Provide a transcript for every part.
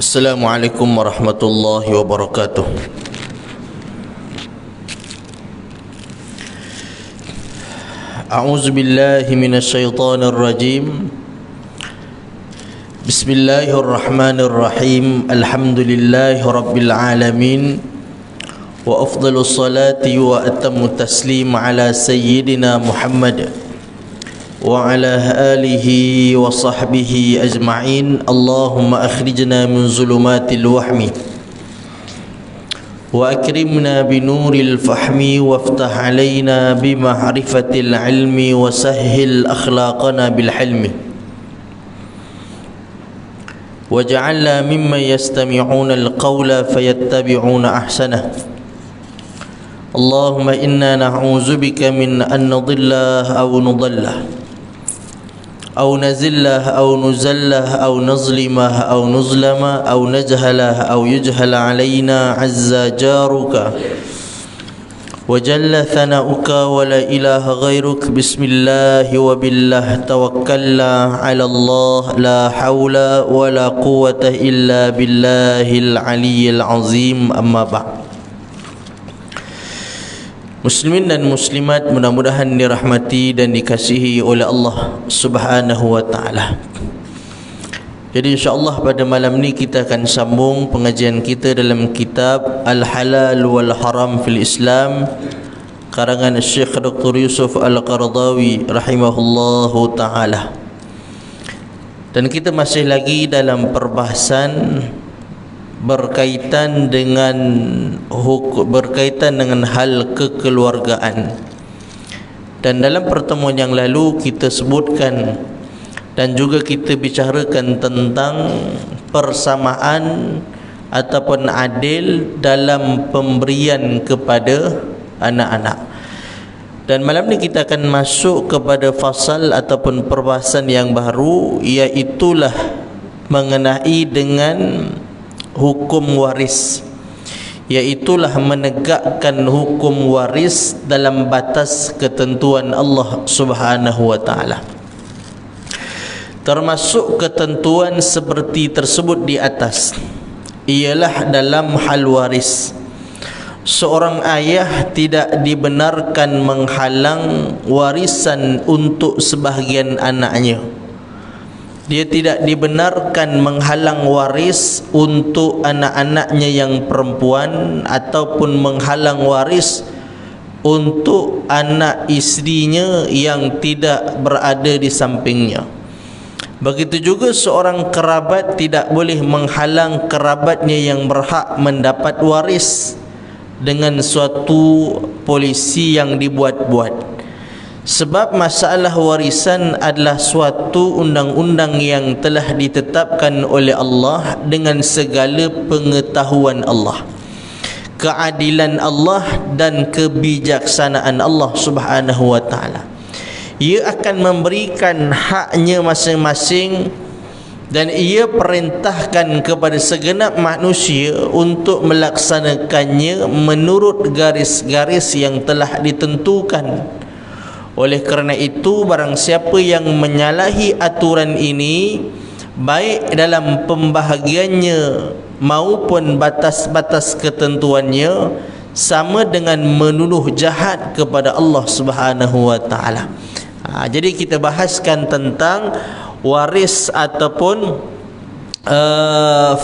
Assalamualaikum warahmatullahi wabarakatuh. A'udzu billahi minasyaitonir rajim. Bismillahirrahmanirrahim. Alhamdulillahi rabbil alamin. Wa afdhalus salati wa atammu taslim ala sayyidina Muhammad wa ala alihi wa sahbihi ajma'in. Allahumma akhrijna min zulumatil wahmi wa akrimna binuril fahmi waftah alaina bima'rifatil ilmi wa sahhil akhlaqana bil hilmi waj'alna mimman yastami'una al-qawla fayattabi'una ahsanah. Allahumma inna na'udzu bika min an nadilla aw nudalla أو نزله أو نزله أو نظلمه أو نظلمه أو نجهله أو يجهل علينا عز جارك وجل ثناؤك ولا إله غيرك. بسم الله وبالله توكلنا على الله لا حول ولا قوة إلا بالله العلي العظيم. أما بعد. Muslimin dan muslimat, mudah-mudahan dirahmati dan dikasihi oleh Allah Subhanahu wa taala. Jadi insya-Allah pada malam ini kita akan sambung pengajian kita dalam kitab Al-Halal wal Haram fil Islam karangan Syekh Dr. Yusuf Al-Qaradawi rahimahullahu taala. Dan kita masih lagi dalam perbahasan berkaitan dengan hal kekeluargaan. Dan dalam pertemuan yang lalu kita sebutkan dan juga kita bicarakan tentang persamaan ataupun adil dalam pemberian kepada anak-anak. Dan malam ni kita akan masuk kepada fasal ataupun perbahasan yang baru, iaitulah mengenai dengan hukum waris, iaitulah menegakkan hukum waris dalam batas ketentuan Allah Subhanahu wa taala. Termasuk ketentuan seperti tersebut di atas ialah dalam hal waris. Seorang ayah tidak dibenarkan menghalang warisan untuk sebahagian anaknya. Dia tidak dibenarkan menghalang waris untuk anak-anaknya yang perempuan ataupun menghalang waris untuk anak isterinya yang tidak berada di sampingnya. Begitu juga seorang kerabat tidak boleh menghalang kerabatnya yang berhak mendapat waris dengan suatu polisi yang dibuat-buat. Sebab masalah warisan adalah suatu undang-undang yang telah ditetapkan oleh Allah dengan segala pengetahuan Allah, keadilan Allah dan kebijaksanaan Allah Subhanahu wa taala. Ia akan memberikan haknya masing-masing dan ia perintahkan kepada segenap manusia untuk melaksanakannya menurut garis-garis yang telah ditentukan. Oleh kerana itu, barang siapa yang menyalahi aturan ini, baik dalam pembahagiannya maupun batas-batas ketentuannya, sama dengan menuduh jahat kepada Allah Subhanahu wa taala. Jadi kita bahaskan tentang waris ataupun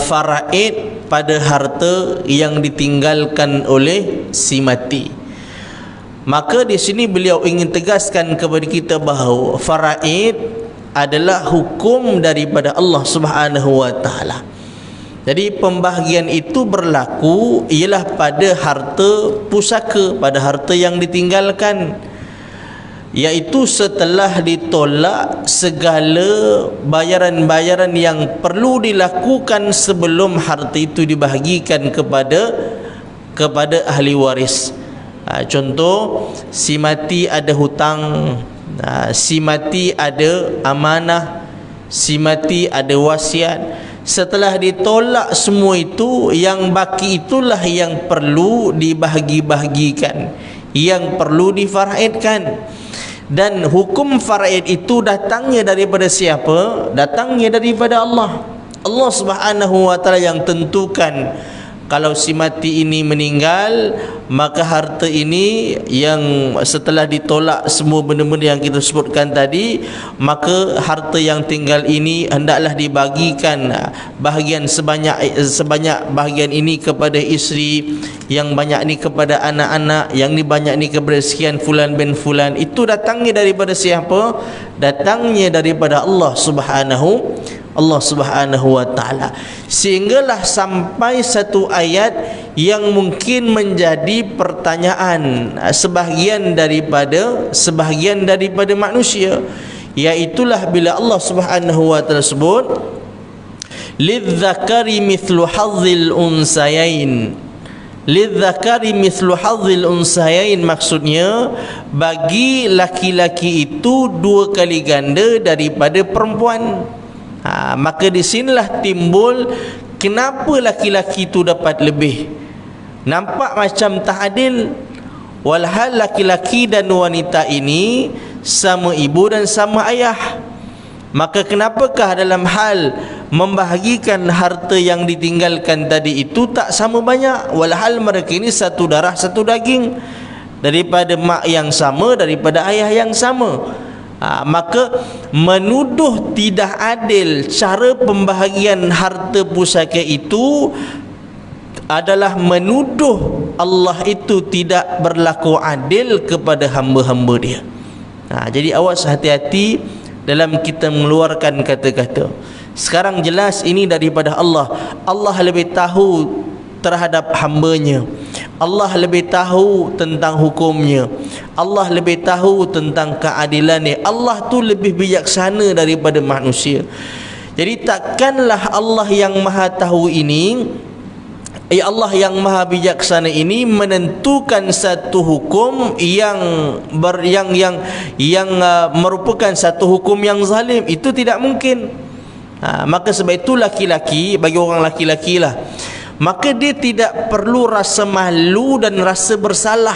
faraid pada harta yang ditinggalkan oleh si mati. Maka di sini beliau ingin tegaskan kepada kita bahawa faraid adalah hukum daripada Allah Subhanahu wa taala. Jadi pembahagian itu berlaku ialah pada harta pusaka, pada harta yang ditinggalkan, iaitu setelah ditolak segala bayaran-bayaran yang perlu dilakukan sebelum harta itu dibahagikan kepada ahli waris. Contoh, si mati ada hutang, si mati ada amanah, si mati ada wasiat. Setelah ditolak semua itu, yang baki itulah yang perlu dibahagi-bahagikan, yang perlu difaraidkan. Dan hukum faraid itu datangnya daripada siapa? Datangnya daripada Allah. Allah Subhanahu wa taala yang tentukan kalau si mati ini meninggal, maka harta ini yang setelah ditolak semua benda-benda yang kita sebutkan tadi, maka harta yang tinggal ini hendaklah dibagikan bahagian sebanyak bahagian ini kepada isteri, yang banyak ni kepada anak-anak, yang ni banyak ni kepada sekian fulan bin fulan. Itu datangnya daripada siapa? Datangnya daripada Allah Subhanahu wa taala. Sehinggalah sampai satu ayat yang mungkin menjadi pertanyaan sebahagian daripada manusia, iaitulah bila Allah Subhanahu wa taala sebut lidzakari mithlu hadzil unsayain. Lidzakari mithlu hadzil unsayain, maksudnya bagi laki-laki itu dua kali ganda daripada perempuan. Maka di sinilah timbul kenapa laki-laki itu dapat lebih. Nampak macam tak adil, walhal laki-laki dan wanita ini sama ibu dan sama ayah. Maka kenapakah dalam hal membahagikan harta yang ditinggalkan tadi itu tak sama banyak, walhal mereka ini satu darah satu daging, daripada mak yang sama, daripada ayah yang sama. Maka menuduh tidak adil cara pembahagian harta pusaka itu adalah menuduh Allah itu tidak berlaku adil kepada hamba-hamba dia. Jadi awas hati-hati dalam kita mengeluarkan kata-kata. Sekarang jelas ini daripada Allah. Allah lebih tahu terhadap hambanya, Allah lebih tahu tentang hukumnya, Allah lebih tahu tentang keadilannya. Allah tu lebih bijaksana daripada manusia. Jadi takkanlah Allah yang maha tahu ini, Allah yang maha bijaksana ini menentukan satu hukum yang merupakan satu hukum yang zalim. Itu tidak mungkin. Maka sebab itu laki-laki, bagi orang laki-laki lah, maka dia tidak perlu rasa malu dan rasa bersalah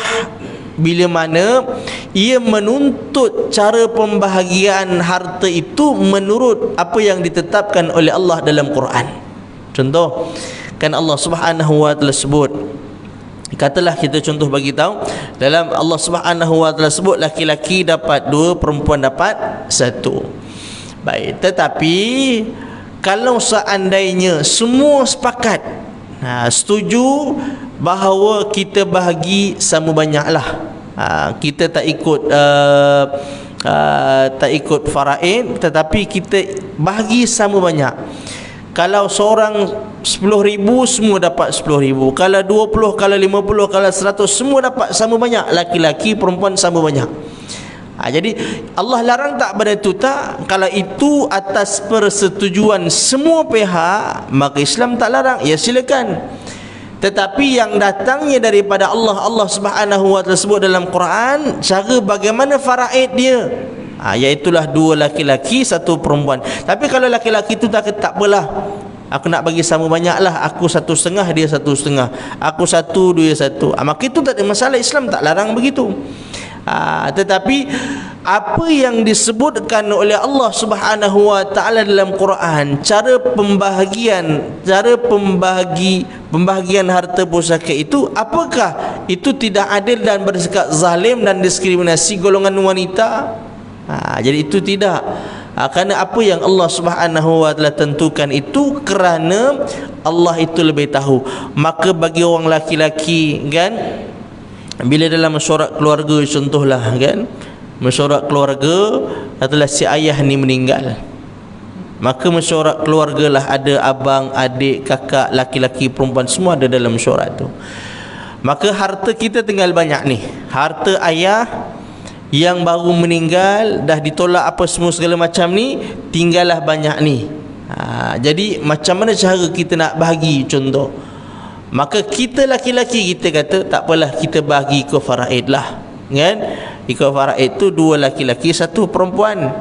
bila mana ia menuntut cara pembahagian harta itu menurut apa yang ditetapkan oleh Allah dalam Quran. Contoh, kan Allah Subhanahu wa taala sebut, katalah kita contoh bagi tahu, dalam Allah Subhanahu wa taala sebut laki-laki dapat 2, perempuan dapat 1. Baik, tetapi kalau seandainya semua sepakat setuju bahawa kita bahagi sama banyaklah, kita tak ikut faraid, tetapi kita bahagi sama banyak. Kalau seorang 10,000, semua dapat 10,000. Kalau 20, kalau 50, kalau 100, semua dapat sama banyak. Laki-laki, perempuan sama banyak. Jadi Allah larang tak pada itu tak? Kalau itu atas persetujuan semua pihak, maka Islam tak larang, ya silakan. Tetapi yang datangnya daripada Allah, Allah Subhanahu wa taala sebut dalam Quran cara bagaimana faraid dia, iaitulah 2 laki-laki 1 perempuan. Tapi kalau laki-laki itu tak apalah, aku nak bagi sama banyaklah, aku 1,5, dia 1,5, aku 1, dia 1, maka itu tak ada masalah. Islam tak larang begitu. Tetapi apa yang disebutkan oleh Allah Subhanahu wa taala dalam Quran, cara pembahagian harta pusaka itu, apakah itu tidak adil dan bersikap zalim dan diskriminasi golongan wanita? Jadi itu tidak. Kerana apa yang Allah Subhanahu wa taala tentukan itu kerana Allah itu lebih tahu. Maka bagi orang laki-laki kan, bila dalam mesyuarat keluarga contohlah kan, mesyuarat keluarga adalah si ayah ni meninggal, maka mesyuarat keluargalah, ada abang, adik, kakak, laki-laki, perempuan, semua ada dalam mesyuarat tu. Maka harta kita tinggal banyak ni, harta ayah yang baru meninggal, dah ditolak apa semua segala macam ni, tinggallah banyak ni. Jadi macam mana cara kita nak bahagi? Contoh, maka kita laki-laki, kita kata tak apalah, kita bahagi ikut faraid lah, kan? Ikut faraid tu 2 laki-laki 1 perempuan.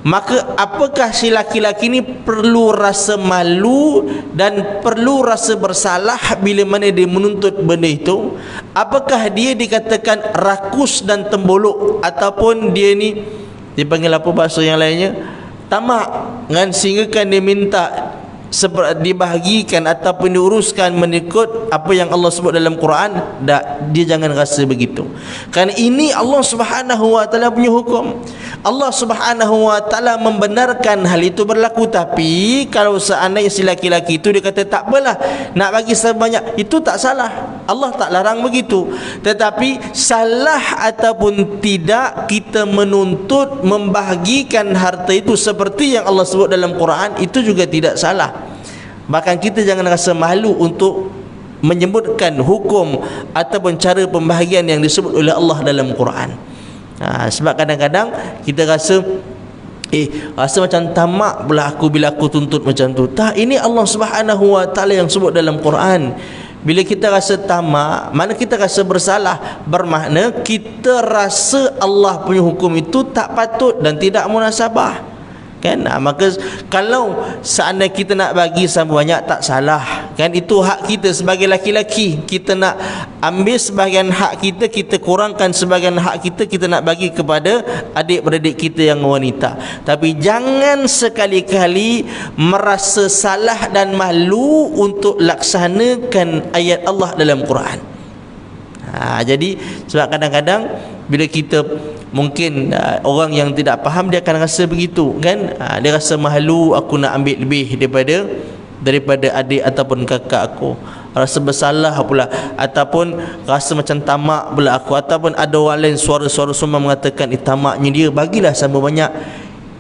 Maka apakah si laki-laki ni perlu rasa malu dan perlu rasa bersalah bila mana dia menuntut benda itu? Apakah dia dikatakan rakus dan tembolok, ataupun dia ni dipanggil apa bahasa yang lainnya, tamak, kan? Sehingga kan dia minta dibahagikan ataupun diuruskan mengikut apa yang Allah sebut dalam Quran. Dia jangan rasa begitu, kerana ini Allah Subhanahu wa taala punya hukum. Allah Subhanahu wa taala membenarkan hal itu berlaku. Tapi kalau seandainya si laki-laki itu dia kata tak apalah, nak bagi sebanyak itu tak salah, Allah tak larang begitu. Tetapi salah ataupun tidak kita menuntut membahagikan harta itu seperti yang Allah sebut dalam Quran, itu juga tidak salah. Bahkan kita jangan rasa malu untuk menyebutkan hukum ataupun cara pembahagian yang disebut oleh Allah dalam Quran. Sebab kadang-kadang kita rasa rasa macam tamak pula aku bila aku tuntut macam tu. Tak, ini Allah Subhanahu wa taala yang sebut dalam Quran. Bila kita rasa tamak, mana kita rasa bersalah, bermakna kita rasa Allah punya hukum itu tak patut dan tidak munasabah, kan? Maka kalau seandainya kita nak bagi sama banyak, tak salah, kan? Itu hak kita sebagai laki-laki. Kita nak ambil sebahagian hak kita, kita kurangkan sebahagian hak kita, kita nak bagi kepada adik-beradik kita yang wanita. Tapi jangan sekali-kali merasa salah dan malu untuk laksanakan ayat Allah dalam Quran. Jadi sebab kadang-kadang bila kita mungkin orang yang tidak faham, dia akan rasa begitu, kan? Dia rasa malu, aku nak ambil lebih daripada adik ataupun kakak aku, rasa bersalah pula, ataupun rasa macam tamak pula aku, ataupun ada orang lain suara-suara semua mengatakan tamaknya dia, bagilah sama banyak.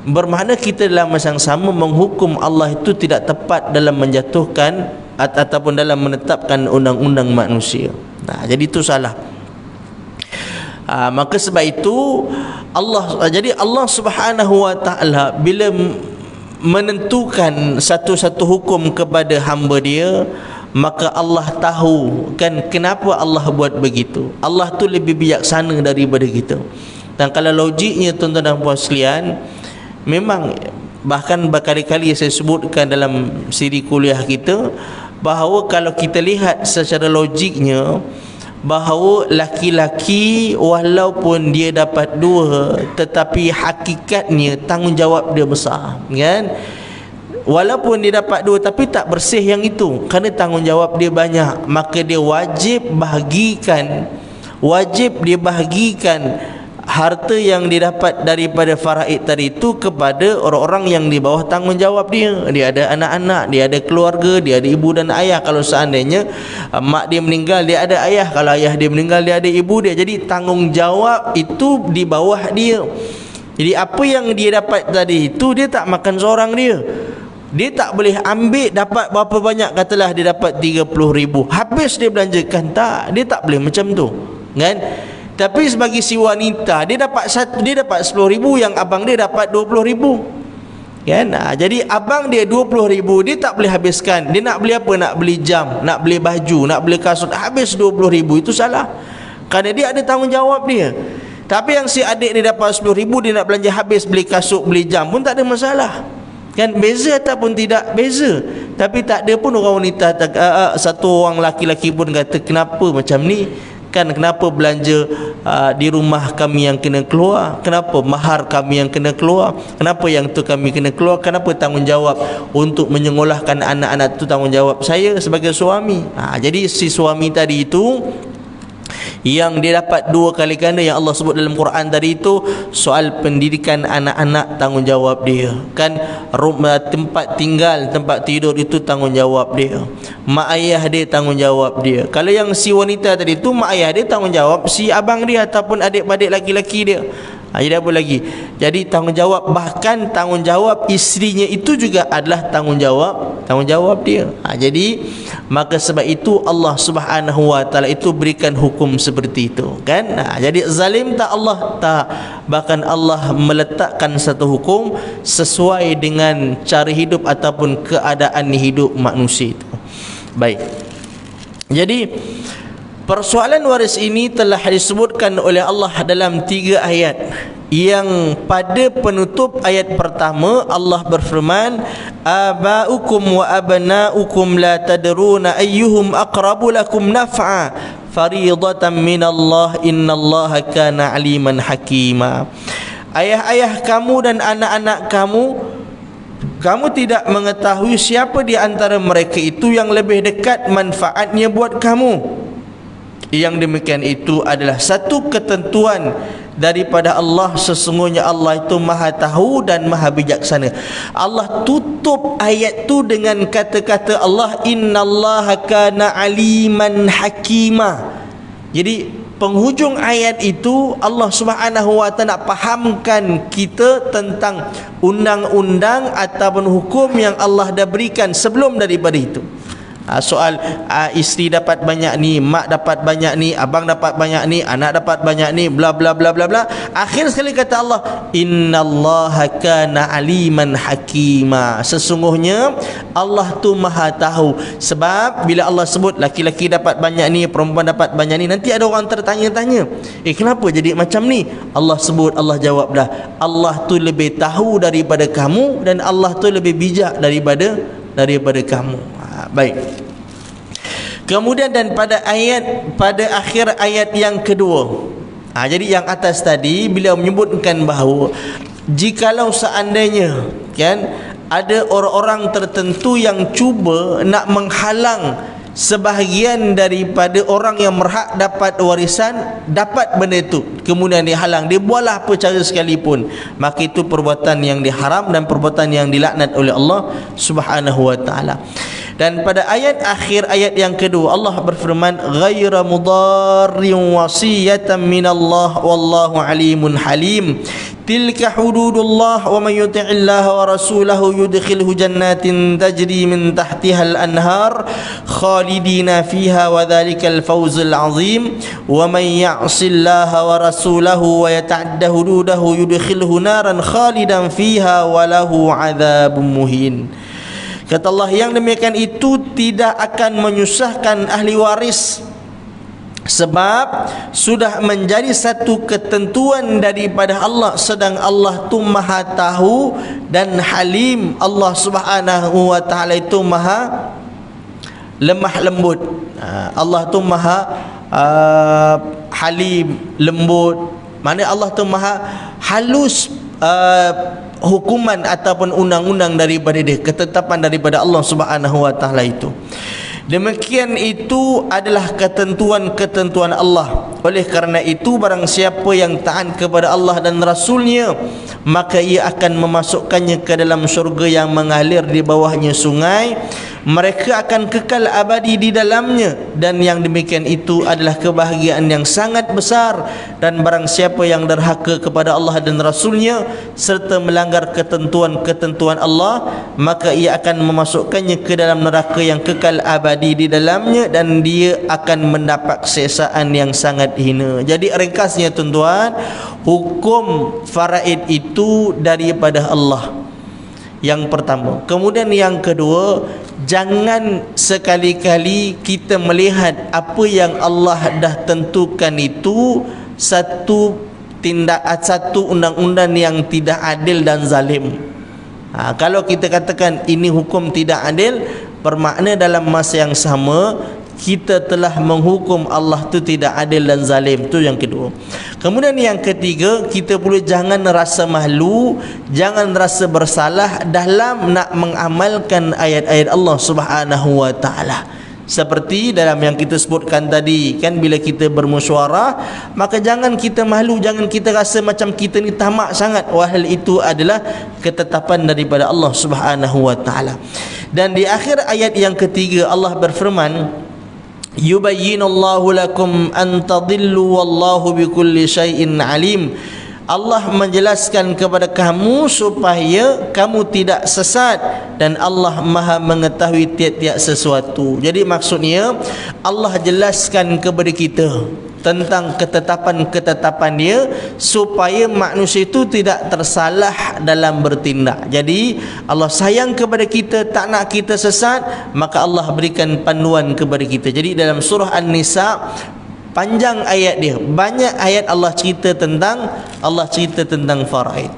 Bermakna kita dalam masa yang sama menghukum Allah itu tidak tepat dalam menjatuhkan ataupun dalam menetapkan undang-undang manusia. Jadi itu salah. Maka sebab itu jadi Allah Subhanahu wa taala bila menentukan satu-satu hukum kepada hamba dia, maka Allah tahu, kan, kenapa Allah buat begitu. Allah tu lebih bijaksana daripada kita. Dan kalau logiknya tuan-tuan dan puan sekalian, memang bahkan berkali-kali saya sebutkan dalam siri kuliah kita, bahawa kalau kita lihat secara logiknya, bahawa laki-laki walaupun dia dapat 2, tetapi hakikatnya tanggungjawab dia besar, kan? Walaupun dia dapat 2 tapi tak bersih yang itu, kerana tanggungjawab dia banyak, maka dia wajib dia bahagikan harta yang didapat daripada faraid tadi itu kepada orang-orang yang di bawah tanggungjawab dia. Dia ada anak-anak, dia ada keluarga, dia ada ibu dan ayah. Kalau seandainya mak dia meninggal, dia ada ayah. Kalau ayah dia meninggal, dia ada ibu dia. Jadi tanggungjawab itu di bawah dia. Jadi apa yang dia dapat tadi itu, dia tak makan seorang dia. Dia tak boleh ambil dapat berapa banyak, katalah dia dapat 30,000, habis dia belanjakan. Tak, dia tak boleh macam tu, kan? Tapi sebagai si wanita, dia dapat 10,000, yang abang dia dapat 20,000, kan? Jadi abang dia 20,000, dia tak boleh habiskan. Dia nak beli apa? Nak beli jam, nak beli baju, nak beli kasut, habis 20,000. Itu salah, kerana dia ada tanggungjawab dia. Tapi yang si adik dia dapat 10,000, dia nak belanja habis, beli kasut, beli jam pun tak ada masalah, kan? Beza ataupun tidak beza. Tapi tak ada pun orang wanita, satu orang laki-laki pun kata, kenapa macam ni, kan? Kenapa belanja di rumah kami yang kena keluar? Kenapa mahar kami yang kena keluar? Kenapa yang tu kami kena keluar? Kenapa tanggungjawab untuk menyekolahkan anak-anak tu tanggungjawab saya sebagai suami? Jadi si suami tadi itu yang dia dapat 2 kali ganda yang Allah sebut dalam Quran tadi itu, soal pendidikan anak-anak tanggungjawab dia, kan? Rumah, tempat tinggal, tempat tidur itu tanggungjawab dia. Mak ayah dia tanggungjawab dia. Kalau yang si wanita tadi itu, mak ayah dia tanggungjawab si abang dia ataupun adik-adik laki-laki dia. Jadi apa lagi? Jadi tanggungjawab, bahkan tanggungjawab isterinya itu juga adalah tanggungjawab dia. Jadi maka sebab itu Allah Subhanahu wa taala itu berikan hukum seperti itu, kan? Jadi zalim tak, Allah tak, bahkan Allah meletakkan satu hukum sesuai dengan cara hidup ataupun keadaan hidup manusia itu. Baik. Jadi persoalan waris ini telah disebutkan oleh Allah dalam 3 ayat. Yang pada penutup ayat pertama Allah berfirman, abaukum wa abnaukum la tadruna ayyuhum aqrabu lakum naf'a fariidatan minallah innallaha kana aliman hakima. Ayah-ayah kamu dan anak-anak kamu tidak mengetahui siapa di antara mereka itu yang lebih dekat manfaatnya buat kamu. Yang demikian itu adalah satu ketentuan daripada Allah. Sesungguhnya Allah itu maha tahu dan maha bijaksana. Allah tutup ayat tu dengan kata-kata Allah, innallaha kana aliman hakima. Jadi penghujung ayat itu Allah Subhanahu wa taala nak fahamkan kita tentang undang-undang ataupun hukum yang Allah dah berikan sebelum daripada itu. Soal isteri dapat banyak ni, mak dapat banyak ni, abang dapat banyak ni, anak dapat banyak ni, bla bla bla bla bla. Akhir sekali kata Allah, innallaha kana aliman hakima. Sesungguhnya Allah tu maha tahu. Sebab bila Allah sebut laki-laki dapat banyak ni, perempuan dapat banyak ni, nanti ada orang tertanya-tanya, kenapa jadi macam ni? Allah sebut, Allah jawab dah, Allah tu lebih tahu daripada kamu dan Allah tu lebih bijak daripada kamu. Baik. Kemudian dan pada akhir ayat yang kedua, jadi yang atas tadi beliau menyebutkan bahawa jikalau seandainya kan ada orang-orang tertentu yang cuba nak menghalang sebahagian daripada orang yang berhak dapat warisan dapat benda itu, kemudian dihalang, dia buatlah apa cara sekalipun, maka itu perbuatan yang diharam dan perbuatan yang dilaknat oleh Allah Subhanahu wa taala. Dan pada akhir ayat yang kedua Allah berfirman, ghaira mudarrin wasiyatan minallah wallahu alimun halim. Tilka hududullah wa man yuti'illaha wa rasulahu yudkhilhu jannatin tajri min tahtiha al-anhar khalidina fiha wa dhalikal fawzul azim. Wa man ya'sillaha wa rasulahu wa yata'adda hududahu yudkhilhu naran khalidan fiha wa lahu 'adzabun muhin. Kata Allah, yang demikian itu tidak akan menyusahkan ahli waris, sebab sudah menjadi satu ketentuan daripada Allah, sedang Allah tu maha tahu dan halim. Allah Subhanahu wa taala itu maha lemah lembut. Allah tu maha halim, lembut. Mana Allah tu maha halus hukuman ataupun undang-undang daripada dia, ketetapan daripada Allah Subhanahu wa taala itu. Demikian itu adalah ketentuan-ketentuan Allah. Oleh kerana itu barang siapa yang taat kepada Allah dan Rasulnya, maka ia akan memasukkannya ke dalam syurga yang mengalir di bawahnya sungai. Mereka akan kekal abadi di dalamnya, dan yang demikian itu adalah kebahagiaan yang sangat besar. Dan barang siapa yang derhaka kepada Allah dan Rasulnya serta melanggar ketentuan-ketentuan Allah, maka ia akan memasukkannya ke dalam neraka yang kekal abadi di dalamnya, dan dia akan mendapat siksaan yang sangat hina. Jadi ringkasnya tuan-tuan, hukum faraid itu daripada Allah, yang pertama. Kemudian yang kedua, jangan sekali-kali kita melihat apa yang Allah dah tentukan itu satu undang-undang yang tidak adil dan zalim. Kalau kita katakan ini hukum tidak adil, bermakna dalam masa yang sama kita telah menghukum Allah tu tidak adil dan zalim. Itu yang kedua. Kemudian yang ketiga, kita pula jangan rasa malu, jangan rasa bersalah dalam nak mengamalkan ayat-ayat Allah Subhanahu wa taala. Seperti dalam yang kita sebutkan tadi kan, bila kita bermusyawarah, maka jangan kita malu, jangan kita rasa macam kita ni tamak sangat. Wahal itu adalah ketetapan daripada Allah Subhanahu wa taala. Dan di akhir ayat yang ketiga Allah berfirman, yubayyinullahu lakum an tadillu wallahu bikulli syai'in alim. Allah menjelaskan kepada kamu supaya kamu tidak sesat, dan Allah Maha mengetahui tiap-tiap sesuatu. Jadi maksudnya Allah jelaskan kepada kita tentang ketetapan-ketetapan dia supaya manusia itu tidak tersalah dalam bertindak. Jadi Allah sayang kepada kita, tak nak kita sesat, maka Allah berikan panduan kepada kita. Jadi dalam surah An-Nisa, panjang ayat dia, banyak ayat Allah cerita tentang faraid.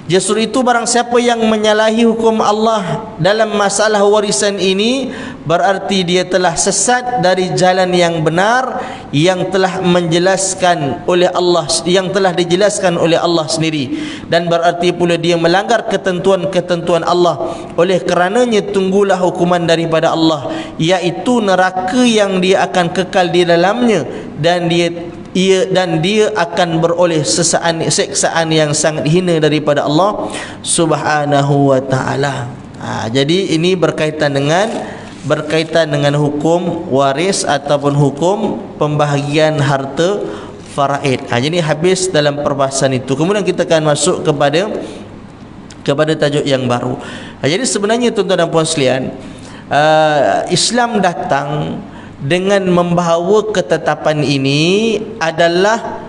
Justru itu barang siapa yang menyalahi hukum Allah dalam masalah warisan ini, berarti dia telah sesat dari jalan yang benar yang telah dijelaskan oleh Allah sendiri, dan berarti pula dia melanggar ketentuan-ketentuan Allah. Oleh kerananya tunggulah hukuman daripada Allah, iaitu neraka yang dia akan kekal di dalamnya, dan dia akan beroleh seksaan yang sangat hina daripada Allah Subhanahu wa taala. Jadi ini berkaitan dengan hukum waris ataupun hukum pembahagian harta faraid. Jadi habis dalam perbahasan itu. Kemudian kita akan masuk kepada tajuk yang baru. Jadi sebenarnya tuan-tuan dan puan sekalian, Islam datang dengan membawa ketetapan ini adalah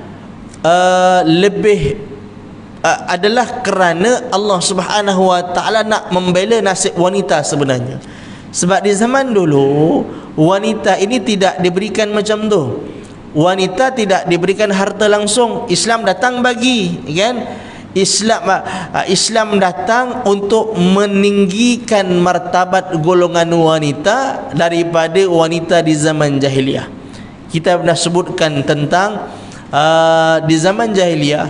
adalah kerana Allah Subhanahu wa taala nak membela nasib wanita sebenarnya. Sebab di zaman dulu wanita ini tidak diberikan macam tu. Wanita tidak diberikan harta langsung. Islam datang bagi, kan? Islam datang untuk meninggikan martabat golongan wanita daripada wanita di zaman jahiliah. Kita pernah sebutkan tentang di zaman jahiliah,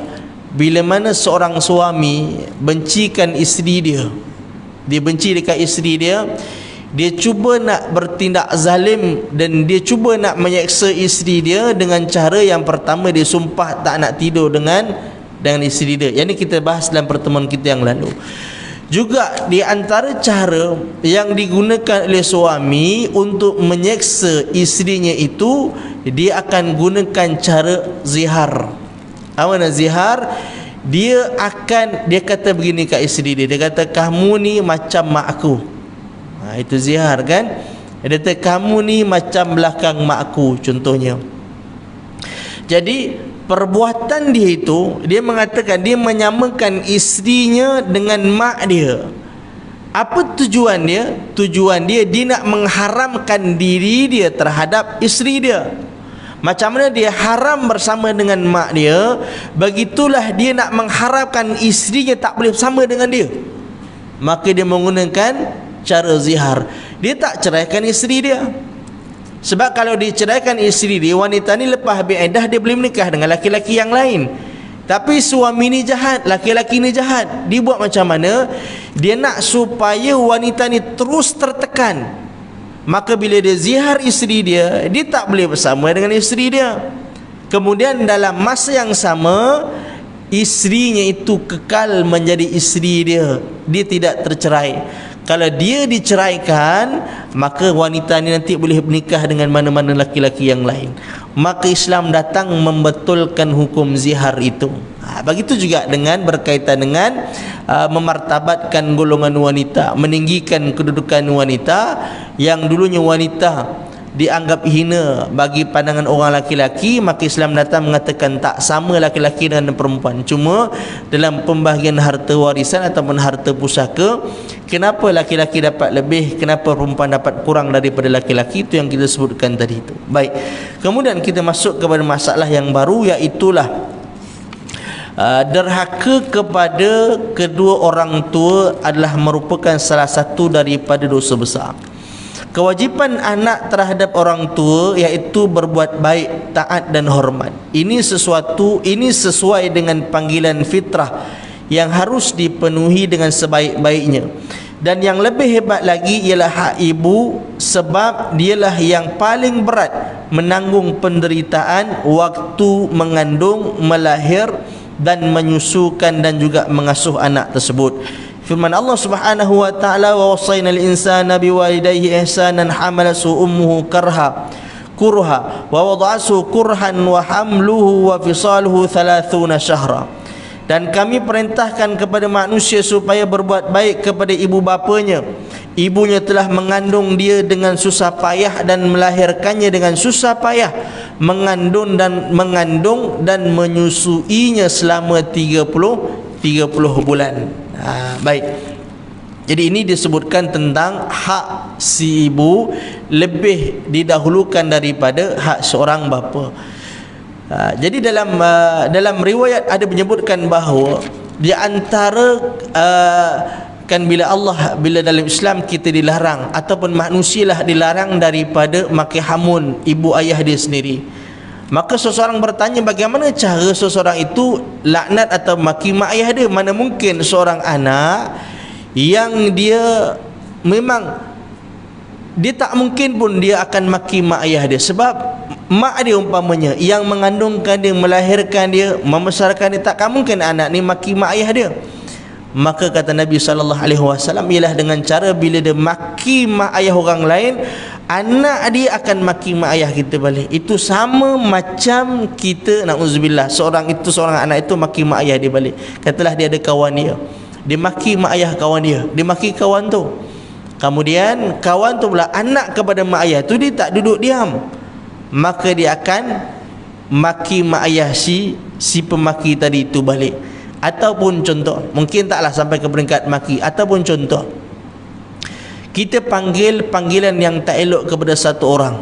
bila mana seorang suami bencikan isteri dia, benci dekat isteri dia, dia cuba nak bertindak zalim dan dia cuba nak menyeksa isteri dia dengan cara yang pertama, dia sumpah tak nak tidur dengan isteri dia. Yang ini kita bahas dalam pertemuan kita yang lalu. Juga di antara cara yang digunakan oleh suami untuk menyeksa isterinya itu, dia akan gunakan cara zihar. Apa nak zihar? Dia kata begini kat isteri dia. Dia kata, kamu ni macam mak aku. Itu zihar, kan? Dia kata, kamu ni macam belakang mak aku, contohnya. Jadi perbuatan dia itu, dia mengatakan dia menyamakan isterinya dengan mak dia. Apa tujuan dia? Tujuan dia nak mengharamkan diri dia terhadap isteri dia. Macam mana dia haram bersama dengan mak dia, begitulah dia nak mengharapkan isterinya tak boleh bersama dengan dia. Maka dia menggunakan cara zihar. Dia tak ceraikan isteri dia. Sebab kalau diceraikan isteri dia, wanita ni lepas habis iddah, dia boleh menikah dengan laki-laki yang lain. Tapi suami ni jahat, laki-laki ni jahat. Dia buat macam mana? Dia nak supaya wanita ni terus tertekan. Maka bila dia zihar isteri dia, dia tak boleh bersama dengan isteri dia. Kemudian dalam masa yang sama, isterinya itu kekal menjadi isteri dia. Dia tidak tercerai. Kalau dia diceraikan, maka wanita ni nanti boleh menikah dengan mana-mana laki-laki yang lain. Maka Islam datang membetulkan hukum zihar itu. Begitu juga berkaitan dengan memartabatkan golongan wanita, meninggikan kedudukan wanita. Yang dulunya wanita dianggap hina bagi pandangan orang laki-laki, maka Islam datang mengatakan tak sama laki-laki dengan perempuan. Cuma dalam pembahagian harta warisan ataupun harta pusaka, kenapa laki-laki dapat lebih, kenapa perempuan dapat kurang daripada laki-laki, itu yang kita sebutkan tadi itu. Baik, kemudian kita masuk kepada masalah yang baru, iaitulah derhaka kepada kedua orang tua adalah merupakan salah satu daripada dosa besar. Kewajipan anak terhadap orang tua iaitu berbuat baik, taat dan hormat. Ini sesuai dengan panggilan fitrah yang harus dipenuhi dengan sebaik-baiknya. Dan yang lebih hebat lagi ialah hak ibu, sebab dialah yang paling berat menanggung penderitaan waktu mengandung, melahir dan menyusukan dan juga mengasuh anak tersebut. Firman Allah Subhanahu wa taala, wa wasainal insana biwalidayhi ihsanan hamalathu ummuhu kurha wa wada'athu kurhan wa hamluhu wa fisaluhu 30 syahra. Dan kami perintahkan kepada manusia supaya berbuat baik kepada ibu bapanya. Ibunya telah mengandung dia dengan susah payah dan melahirkannya dengan susah payah, mengandung dan menyusuinya selama 30 bulan. Baik. Jadi ini disebutkan tentang hak si ibu lebih didahulukan daripada hak seorang bapa. Jadi dalam riwayat ada menyebutkan bahawa di antara kan bila dalam Islam kita dilarang ataupun manusialah dilarang daripada makan hamun ibu ayah dia sendiri, maka seseorang bertanya bagaimana cara seseorang itu laknat atau maki mak ayah dia. Mana mungkin seorang anak yang dia memang dia tak mungkin pun dia akan maki mak ayah dia, sebab mak dia umpamanya yang mengandungkan dia, melahirkan dia, membesarkan dia, takkan mungkin anak ni maki mak ayah dia. Maka kata Nabi SAW ialah dengan cara bila dia maki mak ayah orang lain, anak dia akan maki mak ayah kita balik. Itu sama macam kita, na'udzubillah, seorang anak itu maki mak ayah dia balik. Katalah dia ada kawan dia maki mak ayah kawan dia maki kawan tu, kemudian kawan tu pula anak kepada mak ayah tu, dia tak duduk diam, maka dia akan maki mak ayah si pemaki tadi itu balik. Ataupun contoh, mungkin taklah sampai ke peringkat maki, ataupun contoh kita panggil panggilan yang tak elok kepada satu orang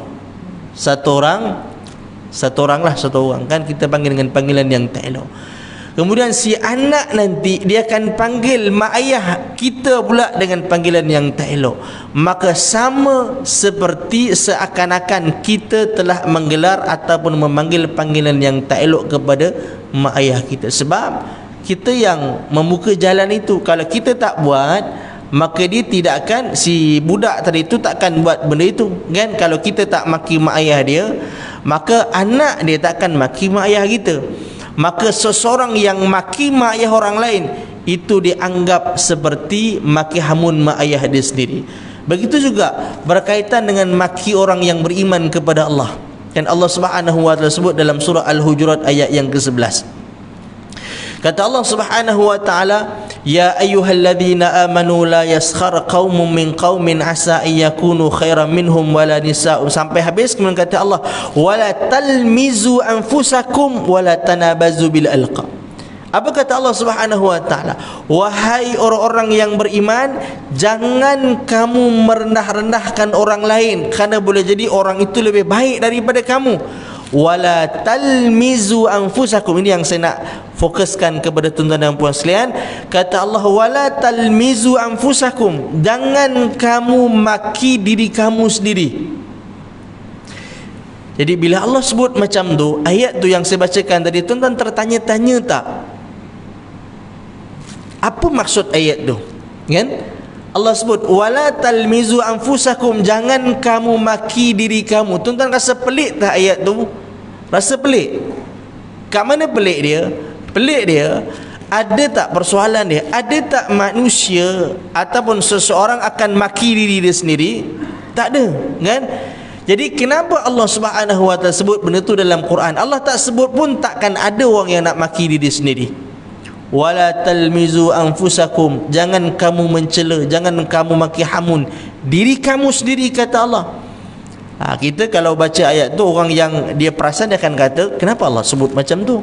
kan, kita panggil dengan panggilan yang tak elok. Kemudian si anak nanti dia akan panggil mak ayah kita pula dengan panggilan yang tak elok. Maka sama seperti seakan-akan kita telah menggelar ataupun memanggil panggilan yang tak elok kepada mak ayah kita. Sebab kita yang membuka jalan itu. Kalau kita tak buat, maka dia tidak akan, si budak tadi itu takkan buat benda itu kan. Kalau kita tak maki mak ayah dia, maka anak dia takkan maki mak ayah kita. Maka seseorang yang maki mak ayah orang lain itu dianggap seperti maki hamun mak ayah dia sendiri. Begitu juga berkaitan dengan maki orang yang beriman kepada Allah. Dan Allah Subhanahu wa taala sebut dalam surah Al-Hujurat ayat yang ke-11. Kata Allah Subhanahu wa taala, ya ayyuhalladzina amanu la yaskhar qaumun min qaumin asa ayyakunu khairan minhum wala nisa'un, sampai habis. Kemudian kata Allah, wala talmizu anfusakum wala tanabazu bil alqab. Apa kata Allah Subhanahu wa taala? Wahai orang-orang yang beriman, jangan kamu merendah-rendahkan orang lain, kerana boleh jadi orang itu lebih baik daripada kamu. Wala talmizu anfusakum, ini yang saya nak fokuskan kepada tuan-tuan dan puan sekalian. Kata Allah, wala talmizu anfusakum, jangan kamu maki diri kamu sendiri. Jadi bila Allah sebut macam tu, ayat tu yang saya bacakan tadi, tuan-tuan tertanya-tanya tak apa maksud ayat tu kan? Allah sebut wala talmizu anfusakum, jangan kamu maki diri kamu. Tuan-tuan rasa pelik tak ayat tu? Rasa pelik? Kat mana pelik dia? Pelik dia, ada tak persoalan dia? Ada tak manusia ataupun seseorang akan maki diri dia sendiri? Tak ada kan? Jadi kenapa Allah Subhanahu wa taala sebut benda tu dalam Quran? Allah tak sebut pun takkan ada orang yang nak maki diri sendiri. Wala talmizu anfusakum, jangan kamu mencela, jangan kamu maki hamun diri kamu sendiri, kata Allah. Kita kalau baca ayat tu, orang yang dia perasan dia akan kata, kenapa Allah sebut macam tu?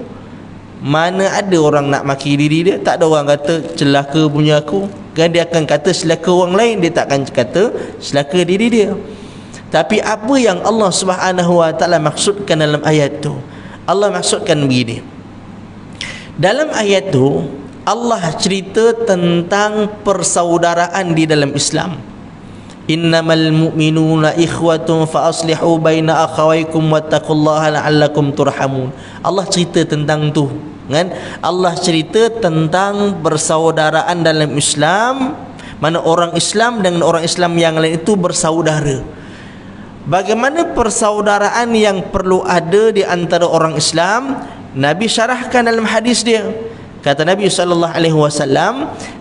Mana ada orang nak maki diri dia? Tak ada orang kata celaka punya aku kan, dia akan kata celaka orang lain, dia takkan kata celaka diri dia. Tapi apa yang Allah Subhanahu wa taala maksudkan dalam ayat tu? Allah maksudkan begini. Dalam ayat tu Allah cerita tentang persaudaraan di dalam Islam. Innamal mu'minuna ikhwatun fa aslihu baina akhawaykum wattaqullaha la'allakum turhamun. Allah cerita tentang tu kan? Allah cerita tentang persaudaraan dalam Islam, mana orang Islam dengan orang Islam yang lain itu bersaudara. Bagaimana persaudaraan yang perlu ada di antara orang Islam, Nabi syarahkan dalam hadis dia. Kata Nabi SAW,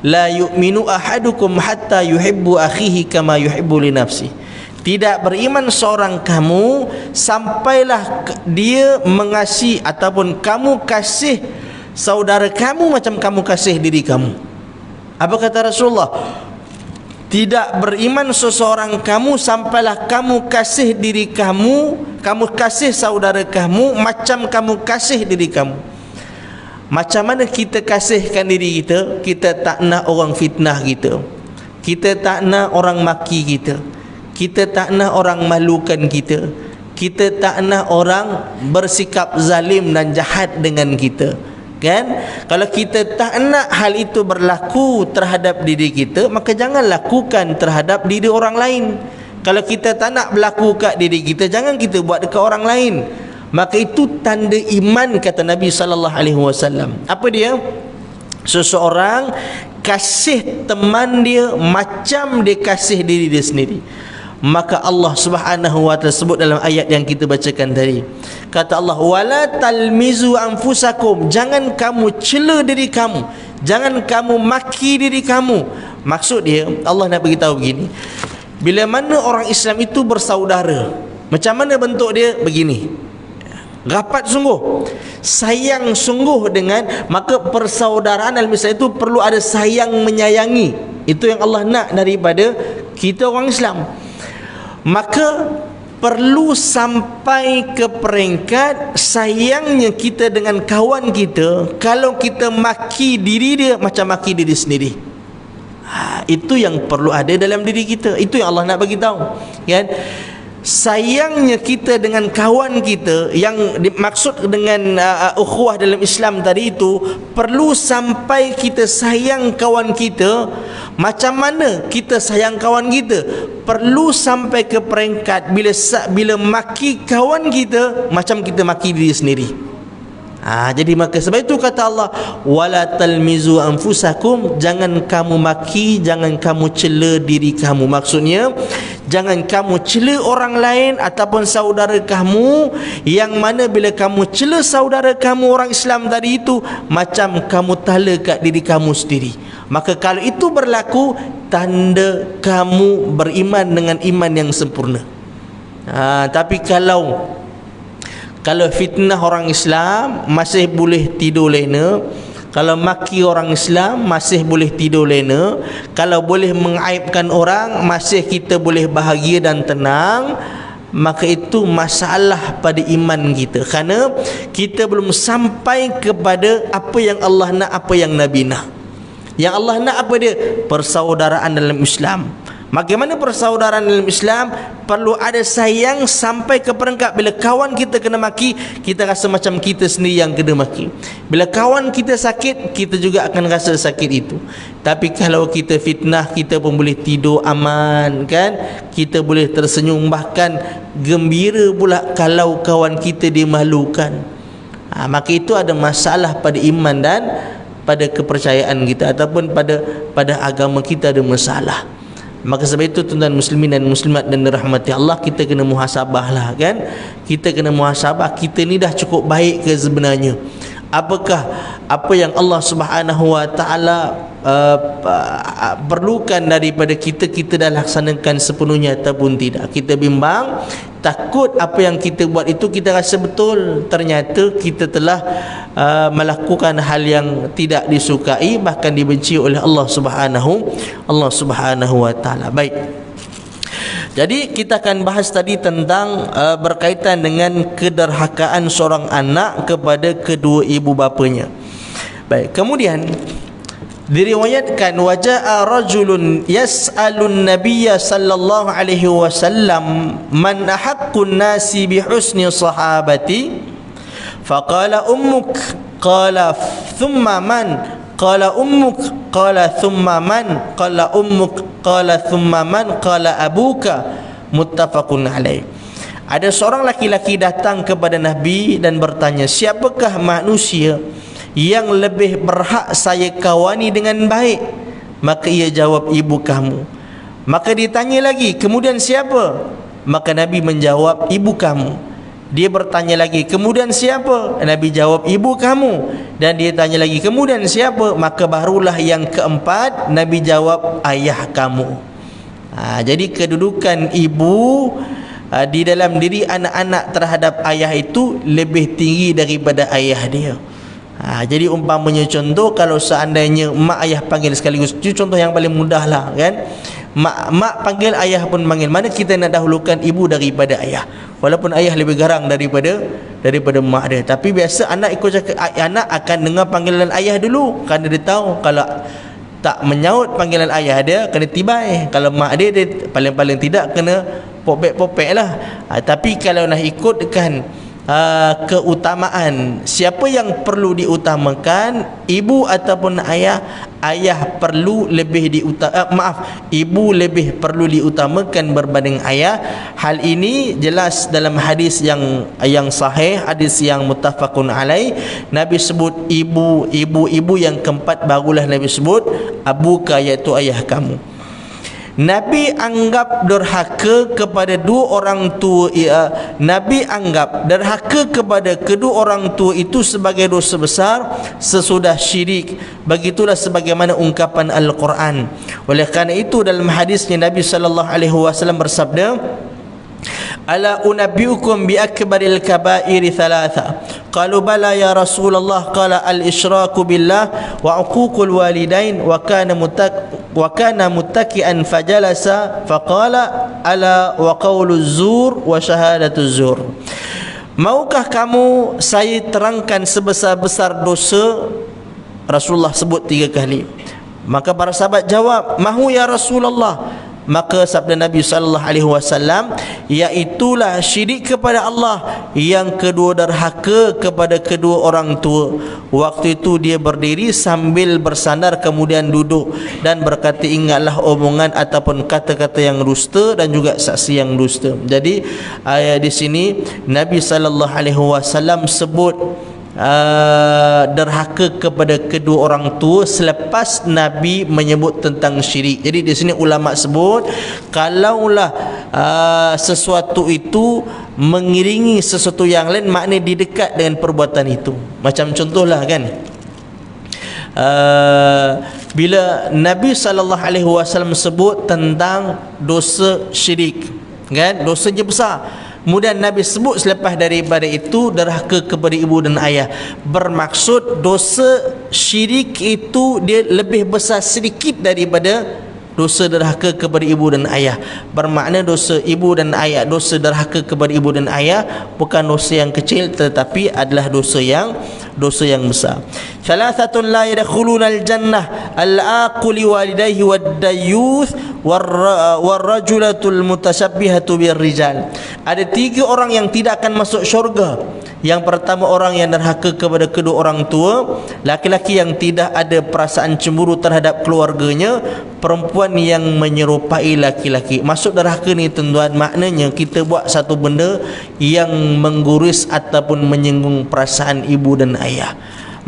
la yu'minu ahadukum hatta yuhibbu akhihi kama yuhibbu li nafsi. Tidak beriman seorang kamu sampailah dia mengasihi ataupun kamu kasih saudara kamu macam kamu kasih diri kamu. Apa kata Rasulullah? Tidak beriman seseorang kamu sampailah kamu kasih diri kamu, kamu kasih saudara kamu macam kamu kasih diri kamu. Macam mana kita kasihkan diri kita? Kita tak nak orang fitnah kita, kita tak nak orang maki kita, kita tak nak orang malukan kita, kita tak nak orang bersikap zalim dan jahat dengan kita. Kan? Kalau kita tak nak hal itu berlaku terhadap diri kita, maka jangan lakukan terhadap diri orang lain. Kalau kita tak nak berlaku kat diri kita, jangan kita buat dekat orang lain. Maka itu tanda iman, kata Nabi SAW. Apa dia? Seseorang kasih teman dia macam dia kasih diri dia sendiri. Maka Allah Subhanahu wa ta'ala sebut dalam ayat yang kita bacakan tadi, kata Allah, wala talmizu anfusakum, jangan kamu cela diri kamu, jangan kamu maki diri kamu. Maksud dia, Allah nak beritahu begini, bila mana orang Islam itu bersaudara, macam mana bentuk dia? Begini, rapat sungguh, sayang sungguh dengan, maka persaudaraan dalam Islam itu perlu ada sayang menyayangi. Itu yang Allah nak daripada kita orang Islam. Maka perlu sampai ke peringkat sayangnya kita dengan kawan kita, kalau kita maki diri dia macam maki diri sendiri. Itu yang perlu ada dalam diri kita. Itu yang Allah nak bagi tahu, kan? Sayangnya kita dengan kawan kita, yang dimaksud dengan ukhuwah dalam Islam tadi itu, perlu sampai kita sayang kawan kita. Macam mana kita sayang kawan kita? Perlu sampai ke peringkat bila maki kawan kita macam kita maki diri sendiri. Jadi maka sebab itu kata Allah, wala talmizu anfusakum, jangan kamu maki, jangan kamu cela diri kamu. Maksudnya jangan kamu cela orang lain ataupun saudara kamu, yang mana bila kamu cela saudara kamu orang Islam tadi itu macam kamu tala kat diri kamu sendiri. Maka kalau itu berlaku, tanda kamu beriman dengan iman yang sempurna. Tapi kalau fitnah orang Islam masih boleh tidur lena, kalau maki orang Islam masih boleh tidur lena, kalau boleh mengaibkan orang masih kita boleh bahagia dan tenang, maka itu masalah pada iman kita, kerana kita belum sampai kepada apa yang Allah nak, apa yang Nabi nak. Yang Allah nak apa dia? Persaudaraan dalam Islam. Bagaimana persaudaraan dalam Islam? Perlu ada sayang sampai ke peringkat bila kawan kita kena maki, kita rasa macam kita sendiri yang kena maki. Bila kawan kita sakit, kita juga akan rasa sakit itu. Tapi kalau kita fitnah, kita pun boleh tidur aman, kan? Kita boleh tersenyum, bahkan gembira pula kalau kawan kita dimalukan. Maka itu ada masalah pada iman dan pada kepercayaan kita, ataupun pada agama kita ada masalah. Maka sebab itu tuan-tuan muslimin dan muslimat dan dirahmati Allah, kita kena muhasabah lah, kan? Kita kena muhasabah, kita ni dah cukup baik ke sebenarnya? Apakah apa yang Allah Subhanahu wa ta'ala perlukan daripada kita, kita dah laksanakan sepenuhnya ataupun tidak? Kita bimbang, takut apa yang kita buat itu kita rasa betul, ternyata kita telah melakukan hal yang tidak disukai, bahkan dibenci oleh Allah Subhanahu wa ta'ala. Baik, jadi kita akan bahas tadi tentang berkaitan dengan kederhakaan seorang anak kepada kedua ibu bapanya. Baik, kemudian diriwayatkan, waja'a rajulun yas'alun nabiyya sallallahu alaihi wasallam man ahaqqun nasi bi husni sahabati, faqala ummuk, qala thumma man, qala ummuk, qala thumma man, qala ummuk, qala thumma man, qala abuka, muttafaqun alaih. Ada seorang laki-laki datang kepada Nabi dan bertanya, siapakah manusia yang lebih berhak saya kawani dengan baik? Maka ia jawab, ibu kamu. Maka ditanya lagi, kemudian siapa? Maka Nabi menjawab, ibu kamu. Dia bertanya lagi, kemudian siapa? Nabi jawab, ibu kamu. Dan dia tanya lagi, kemudian siapa? Maka barulah yang keempat, Nabi jawab, ayah kamu. Jadi kedudukan ibu di dalam diri anak-anak terhadap ayah itu lebih tinggi daripada ayah dia. Jadi umpamanya contoh, kalau seandainya mak ayah panggil sekaligus, itu contoh yang paling mudah lah kan. Mak panggil, ayah pun panggil. Mana kita nak dahulukan ibu daripada ayah, walaupun ayah lebih garang daripada mak dia. Tapi biasa anak ikut cakap, anak akan dengar panggilan ayah dulu, kerana dia tahu kalau tak menyaut panggilan ayah dia kena tibai. Kalau mak dia paling-paling tidak kena popek-popek lah. Tapi kalau nak ikutkan keutamaan, siapa yang perlu diutamakan, ibu ataupun ayah? Ayah perlu lebih ibu lebih perlu diutamakan berbanding ayah. Hal ini jelas dalam hadis yang sahih, hadis yang muttafaqun alaih. Nabi sebut ibu yang keempat, barulah Nabi sebut abuka, iaitu ayah kamu. Nabi anggap derhaka kepada dua orang tua, Nabi anggap derhaka kepada kedua orang tua itu sebagai dosa besar sesudah syirik. Begitulah sebagaimana ungkapan Al-Quran. Oleh kerana itu dalam hadisnya Nabi SAW bersabda, ala unabbiukum bi akbaril kabairi thalatha, qalu bala ya Rasulullah, qala al-isyraku billah wa uququl walidain wa kana muttaki'an fajalasa faqala ala wa qawluz zur wa syahadatuz zur. Maukah kamu saya terangkan sebesar-besar dosa? Rasulullah sebut 3 kali. Maka para sahabat jawab, mahu ya Rasulullah. Maka sabda Nabi SAW, iaitulah syirik kepada Allah, yang kedua derhaka kepada kedua orang tua. Waktu itu dia berdiri sambil bersandar, kemudian duduk dan berkata, ingatlah omongan ataupun kata-kata yang dusta dan juga saksi yang dusta. Jadi di sini Nabi SAW sebut derhaka kepada kedua orang tua selepas Nabi menyebut tentang syirik. Jadi di sini ulama sebut, kalaulah sesuatu itu mengiringi sesuatu yang lain, maknanya didekat dengan perbuatan itu. Macam contohlah kan, bila Nabi SAW sebut tentang dosa syirik kan, dosanya besar, kemudian Nabi sebut selepas daripada itu derhaka kepada ibu dan ayah, bermaksud dosa syirik itu dia lebih besar sedikit daripada dosa derhaka kepada ibu dan ayah. Bermakna dosa ibu dan ayah, dosa derhaka kepada ibu dan ayah bukan dosa yang kecil, tetapi adalah dosa yang besar. Thalathatun la yadkhuluna al-jannah al-aquli walidayhi wad-dayyuth war-rajulatul mutasyabbihatu bir-rijal. Ada 3 orang yang tidak akan masuk syurga. Yang pertama, orang yang derhaka kepada kedua orang tua, laki-laki yang tidak ada perasaan cemburu terhadap keluarganya, perempuan yang menyerupai laki-laki. Masuk derhaka ni tuan-tuan, maknanya kita buat satu benda yang menggurus ataupun menyinggung perasaan ibu dan ayah.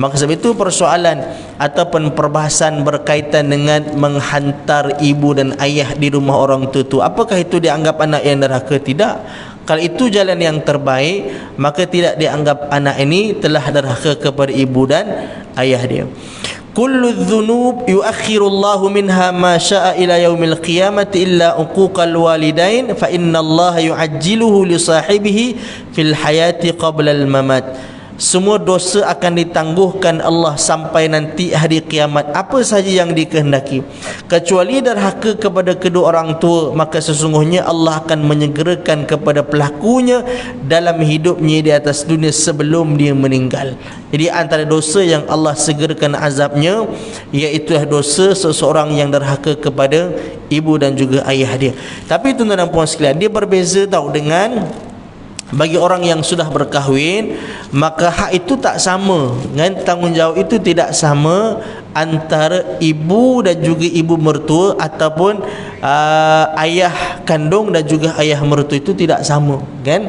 Maka sebab itu persoalan ataupun perbahasan berkaitan dengan menghantar ibu dan ayah di rumah orang tua itu, apakah itu dianggap anak yang derhaka? Tidak. Kalau itu jalan yang terbaik, maka tidak dianggap anak ini telah derhaka kepada ibu dan ayah dia. Kullu dhunub yuakhirullahu minha ma syaa ila yaumil qiyamati illa uquqal walidain fa innallaha yuajjiluhu li sahibihi fil hayati qabla al mamat. Semua dosa akan ditangguhkan Allah sampai nanti hari kiamat, apa sahaja yang dikehendaki, kecuali derhaka kepada kedua orang tua, maka sesungguhnya Allah akan menyegerakan kepada pelakunya dalam hidupnya di atas dunia sebelum dia meninggal. Jadi antara dosa yang Allah segerakan azabnya, iaitu dosa seseorang yang derhaka kepada ibu dan juga ayah dia. Tapi tuan-tuan dan puan sekalian, dia berbeza tahu dengan bagi orang yang sudah berkahwin, maka hak itu tak sama kan, tanggungjawab itu tidak sama antara ibu dan juga ibu mertua ataupun ayah kandung dan juga ayah mertua, itu tidak sama kan.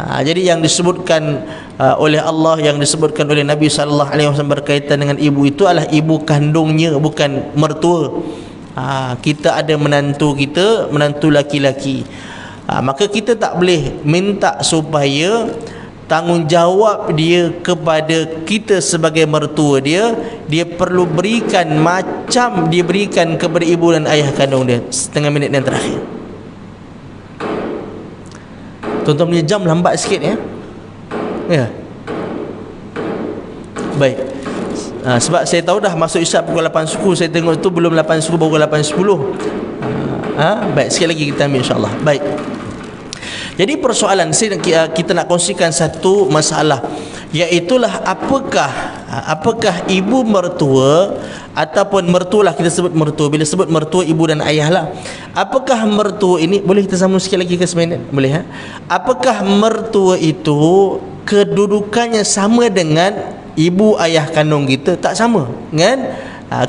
Jadi yang disebutkan oleh Allah, yang disebutkan oleh Nabi SAW berkaitan dengan ibu itu adalah ibu kandungnya, bukan mertua. Kita ada menantu kita, menantu laki-laki. Maka kita tak boleh minta supaya tanggungjawab dia kepada kita sebagai mertua dia, dia perlu berikan macam dia berikan kepada ibu dan ayah kandung dia. Setengah minit yang terakhir. Tuan-tuan punya jam lambat sikit ya. Ya. Baik. Sebab saya tahu dah masuk isyak pukul 8 suku. Saya tengok tu belum 8 suku, baru 8.10. Baik, sekali lagi kita ambil insya-Allah. Baik. Jadi persoalan kita nak kongsikan satu masalah, iaitulah apakah ibu mertua ataupun mertualah, kita sebut mertua. Bila sebut mertua, ibu dan ayah lah. Apakah mertua ini, boleh kita sambung sikit lagi ke seminit? Boleh Apakah mertua itu kedudukannya sama dengan ibu ayah kandung kita? Tak sama kan?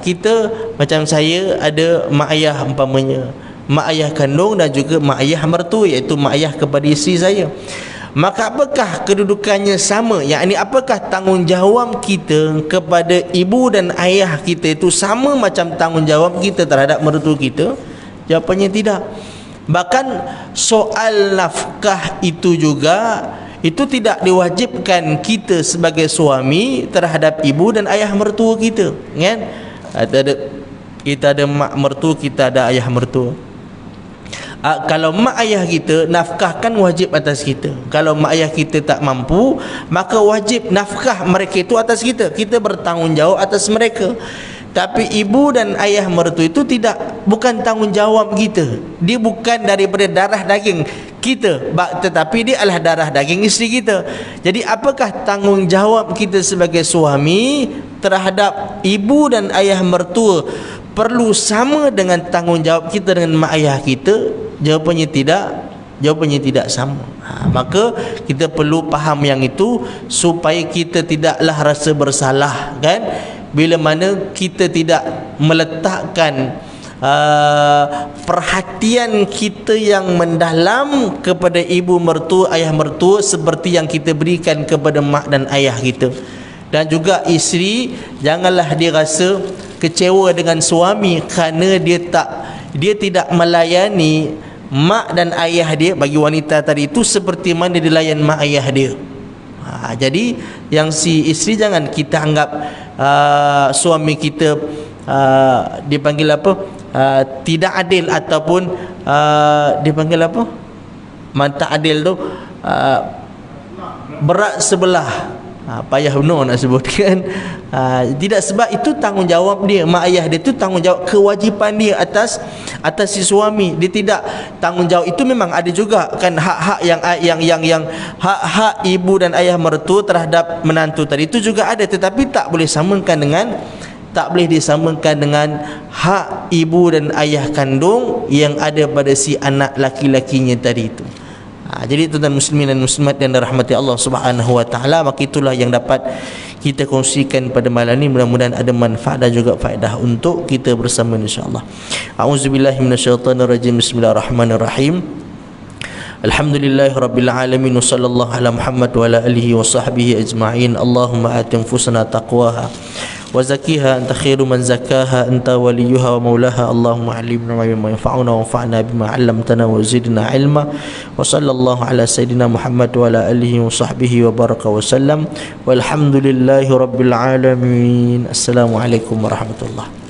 Kita macam saya ada mak ayah umpamanya, mak ayah kandung dan juga mak ayah mertua, iaitu mak ayah kepada isteri saya. Maka apakah kedudukannya sama? Yakni apakah tanggungjawab kita kepada ibu dan ayah kita itu sama macam tanggungjawab kita terhadap mertua kita? Jawapannya tidak. Bahkan soal nafkah itu juga, itu tidak diwajibkan kita sebagai suami terhadap ibu dan ayah mertua kita, kan? Kita ada mak mertua, kita ada ayah mertua. Kalau mak ayah kita, nafkah kan wajib atas kita. Kalau mak ayah kita tak mampu, maka wajib nafkah mereka itu atas kita. Kita bertanggungjawab atas mereka. Tapi ibu dan ayah mertua itu bukan tanggungjawab kita. Dia bukan daripada darah daging kita, tetapi dia adalah darah daging isteri kita. Jadi apakah tanggungjawab kita sebagai suami terhadap ibu dan ayah mertua perlu sama dengan tanggungjawab kita dengan mak ayah kita? Jawapannya tidak sama. Maka kita perlu faham yang itu supaya kita tidaklah rasa bersalah, kan? Bila mana kita tidak meletakkan perhatian kita yang mendalam kepada ibu mertua, ayah mertua seperti yang kita berikan kepada mak dan ayah kita. Dan juga isteri, janganlah dia rasa kecewa dengan suami kerana dia tidak melayani mak dan ayah dia. Bagi wanita tadi itu seperti mana dia layan mak ayah dia. Jadi yang si isteri, jangan kita anggap suami kita dipanggil apa, tidak adil, ataupun dipanggil apa, tak adil tu, berat sebelah. Payah benar nak sebutkan. Tidak, sebab itu tanggungjawab dia. Mak ayah dia tu tanggungjawab, kewajipan dia atas si suami. Dia tidak tanggungjawab itu. Memang ada juga kan hak-hak yang hak-hak ibu dan ayah mertua terhadap menantu tadi, itu juga ada, tetapi tak boleh disamakan dengan hak ibu dan ayah kandung yang ada pada si anak laki-lakinya tadi itu. Jadi tuan-tuan muslimin dan muslimat yang dirahmati Allah Subhanahu wa taala, maka itulah yang dapat kita kongsikan pada malam ini. Mudah-mudahan ada manfaat dan juga faedah untuk kita bersama insya-Allah. A'udzubillahi minasyaitonirrajim. Bismillahirrahmanirrahim. Alhamdulillahirabbil alamin, wassallallahu ala Muhammad wa ala alihi wa sahbihi ajma'in. Allahumma ati anfusana taqwaha wa zakkiha anta khairu man zakkaha anta waliyuha wa maulaha. Allahumma alimna ma yanfa'una wa anfa'na bima 'allamtana wa zidna ilma. Wa sallallahu ala sayidina Muhammad wa ala alihi wa sahbihi wa baraka wa sallam. Walhamdulillahi rabbil alamin. Assalamualaikum warahmatullahi